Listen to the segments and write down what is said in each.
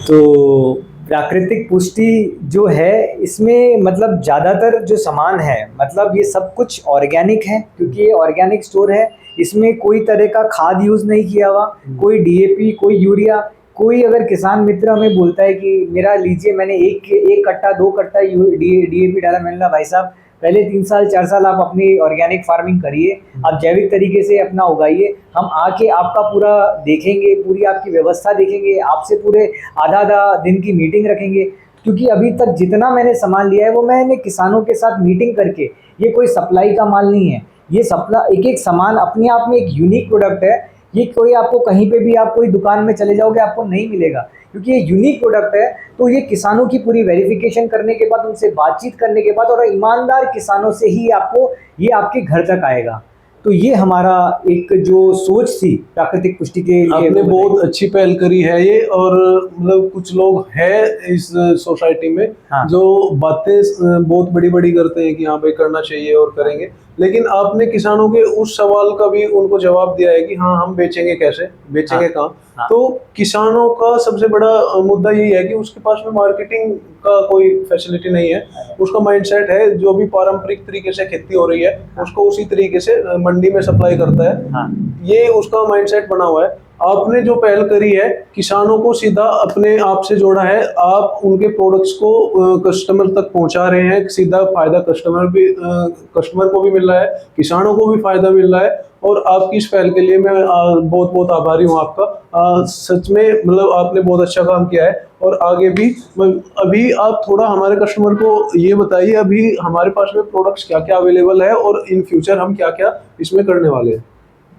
तो प्राकृतिक पुष्टि जो है इसमें मतलब ज़्यादातर जो सामान है मतलब ये सब कुछ ऑर्गेनिक है, क्योंकि ये ऑर्गेनिक स्टोर है। इसमें कोई तरह का खाद यूज़ नहीं किया हुआ, कोई डीएपी, कोई यूरिया। कोई अगर किसान मित्र हमें बोलता है कि मेरा लीजिए, मैंने एक एक कट्टा 2 कट्टा डीएपी डाला, मैंने कहा भाई साहब पहले 3 साल 4 साल आप अपनी ऑर्गेनिक फार्मिंग करिए, आप जैविक तरीके से अपना उगाइए। हम आके आपका पूरा देखेंगे, पूरी आपकी व्यवस्था देखेंगे, आपसे पूरे आधा आधा दिन की मीटिंग रखेंगे। क्योंकि अभी तक जितना मैंने सामान लिया है वो मैंने किसानों के साथ मीटिंग करके, ये कोई सप्लाई का माल नहीं है। ये सप्लाई एक एक सामान अपने आप में एक यूनिक प्रोडक्ट है। ये कोई आपको कहीं पे भी आप कोई दुकान में चले जाओगे आपको नहीं मिलेगा, क्योंकि ये यूनिक प्रोडक्ट है। तो ये किसानों की पूरी वेरिफिकेशन करने के बाद, उनसे बातचीत करने के बाद और ईमानदार किसानों से ही आपको ये आपके घर तक आएगा। तो ये हमारा एक जो सोच थी प्राकृतिक पुष्टि के लिए, आपने बहुत अच्छी पहल करी है ये। और मतलब कुछ लोग हैं इस सोसाइटी में जो बातें बहुत बड़ी बड़ी करते हैं कि हाँ भाई करना चाहिए और करेंगे, लेकिन आपने किसानों के उस सवाल का भी उनको जवाब दिया है कि हाँ हम बेचेंगे, कैसे बेचेंगे, कहाँ। तो किसानों का सबसे बड़ा मुद्दा यही है कि उसके पास में मार्केटिंग का कोई फैसिलिटी नहीं है। उसका माइंडसेट है जो भी पारंपरिक तरीके से खेती हो रही है उसको उसी तरीके से मंडी में सप्लाई करता है। ये उसका माइंडसेट बना हुआ है। आपने जो पहल करी है, किसानों को सीधा अपने आप से जोड़ा है, आप उनके प्रोडक्ट्स को कस्टमर तक पहुंचा रहे हैं। सीधा फायदा कस्टमर को भी मिल रहा है, किसानों को भी फायदा मिल रहा है। और आपकी इस पहल के लिए मैं बहुत बहुत आभारी हूँ आपका। सच में मतलब आपने बहुत अच्छा काम किया है और आगे भी। अभी आप थोड़ा हमारे कस्टमर को ये बताइए, अभी हमारे पास में प्रोडक्ट्स क्या क्या अवेलेबल है और इन फ्यूचर हम क्या क्या इसमें करने वाले हैं।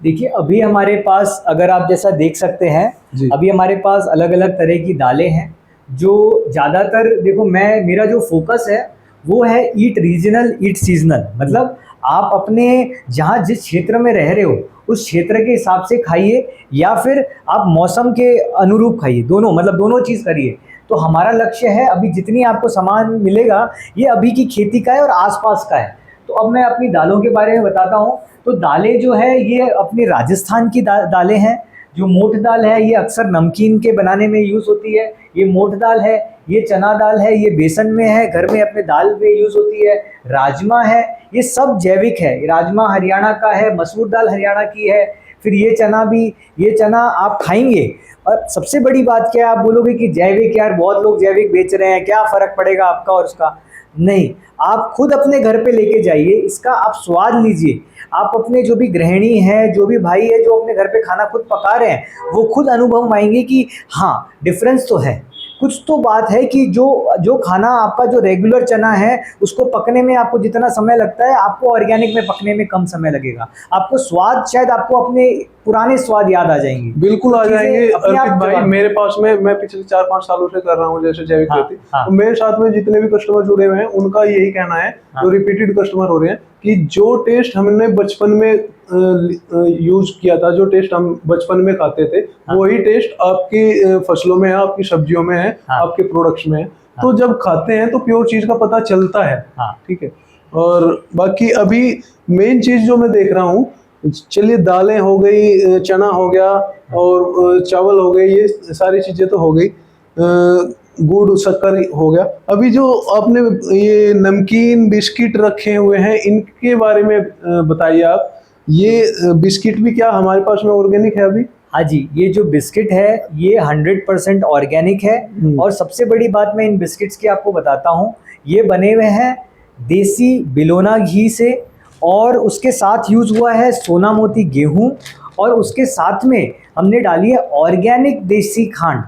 देखिए अभी हमारे पास अगर आप जैसा देख सकते हैं, अभी हमारे पास अलग अलग तरह की दालें हैं जो ज़्यादातर, देखो मेरा जो फोकस है वो है ईट रीजनल ईट सीजनल। मतलब आप अपने जहाँ जिस क्षेत्र में रह रहे हो उस क्षेत्र के हिसाब से खाइए, या फिर आप मौसम के अनुरूप खाइए, दोनों मतलब दोनों चीज़ करिए। तो हमारा लक्ष्य है, अभी जितनी आपको सामान मिलेगा ये अभी की खेती का है और आसपास का है। तो अब मैं अपनी दालों के बारे में बताता हूँ। तो दालें जो है ये अपनी राजस्थान की दालें हैं। जो मोठ दाल है ये अक्सर नमकीन के बनाने में यूज़ होती है, ये मोठ दाल है। ये चना दाल है, ये बेसन में है, घर में अपने दाल में यूज़ होती है। राजमा है, ये सब जैविक है। राजमा हरियाणा का है, मसूर दाल हरियाणा की है। फिर ये चना भी, ये चना आप खाएंगे। और सबसे बड़ी बात क्या है, आप बोलोगे कि जैविक, यार बहुत लोग जैविक बेच रहे हैं, क्या फ़र्क पड़ेगा आपका और उसका। नहीं, आप खुद अपने घर पे लेके जाइए, इसका आप स्वाद लीजिए। आप अपने जो भी गृहिणी है, जो भी भाई है जो अपने घर पे खाना खुद पका रहे हैं, वो खुद अनुभव पाएंगे कि हाँ डिफरेंस तो है। कुछ तो बात है कि जो खाना आपका जो रेगुलर चना है उसको पकने में आपको जितना समय लगता है, आपको ऑर्गेनिक में पकने में कम समय लगेगा। आपको स्वाद, शायद आपको अपने पुराने स्वाद याद आ जाएंगे। बिल्कुल आ जाएंगे। अर्पित भाई मेरे पास में, मैं पिछले 4-5 सालों से कर रहा हूँ जैसे जैविक खेती। तो मेरे साथ में जितने भी कस्टमर जुड़े हुए हैं उनका यही कहना है, जो रिपीटेड कस्टमर हो रहे हैं, कि जो टेस्ट हमने बचपन में यूज किया था, जो टेस्ट हम बचपन में खाते थे, वही टेस्ट आपकी फसलों में है, आपकी सब्जियों में है, आपके प्रोडक्ट्स में है। तो जब खाते हैं तो प्योर चीज का पता चलता है। ठीक है। और बाकी अभी मेन चीज जो मैं देख रहा हूँ, चलिए दालें हो गई, चना हो गया और चावल हो गए, ये सारी चीजें तो हो गई, गुड़ शक्कर हो गया। अभी जो आपने ये नमकीन बिस्किट रखे हुए हैं इनके बारे में बताइए आप। ये बिस्किट भी क्या हमारे पास में ऑर्गेनिक है अभी? हाँ जी, ये जो बिस्किट है ये 100% ऑर्गेनिक है। और सबसे बड़ी बात मैं इन बिस्किट्स की आपको बताता हूँ, ये बने हुए हैं देसी बिलोना घी से, और उसके साथ यूज़ हुआ है सोना मोती गेहूँ, और उसके साथ में हमने डाली है ऑर्गेनिक देसी खांड।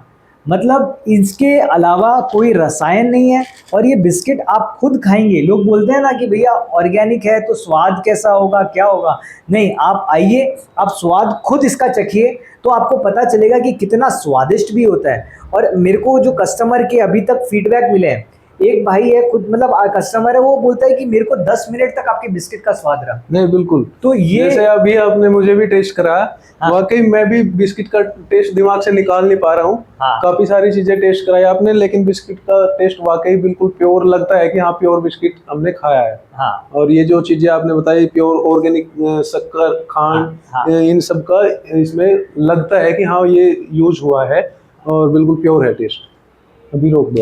मतलब इसके अलावा कोई रसायन नहीं है। और ये बिस्किट आप खुद खाएंगे, लोग बोलते हैं ना कि भैया ऑर्गेनिक है तो स्वाद कैसा होगा, क्या होगा। नहीं, आप आइए, आप स्वाद खुद इसका चखिए तो आपको पता चलेगा कि कितना स्वादिष्ट भी होता है। और मेरे को जो कस्टमर के अभी तक फीडबैक मिले हैं, एक भाई है खुद, मतलब कस्टमर है, वो बोलता है कि मेरे को 10 मिनट तक आपके बिस्किट का स्वाद रहा। नहीं बिल्कुल। तो ये जैसे अभी आपने मुझे भी टेस्ट कराया, वाकई मैं भी बिस्किट का टेस्ट दिमाग से निकाल नहीं पा रहा हूँ। काफी सारी चीजें टेस्ट कराई आपने, लेकिन बिस्किट का टेस्ट वाकई बिल्कुल प्योर लगता है कि हाँ प्योर बिस्किट हमने खाया है। और ये जो चीजें आपने बताई प्योर ऑर्गेनिक, शक्कर, खांड, इन सब का इसमें लगता है कि हाँ ये यूज हुआ है और बिल्कुल प्योर है टेस्ट। अभी रोक दो।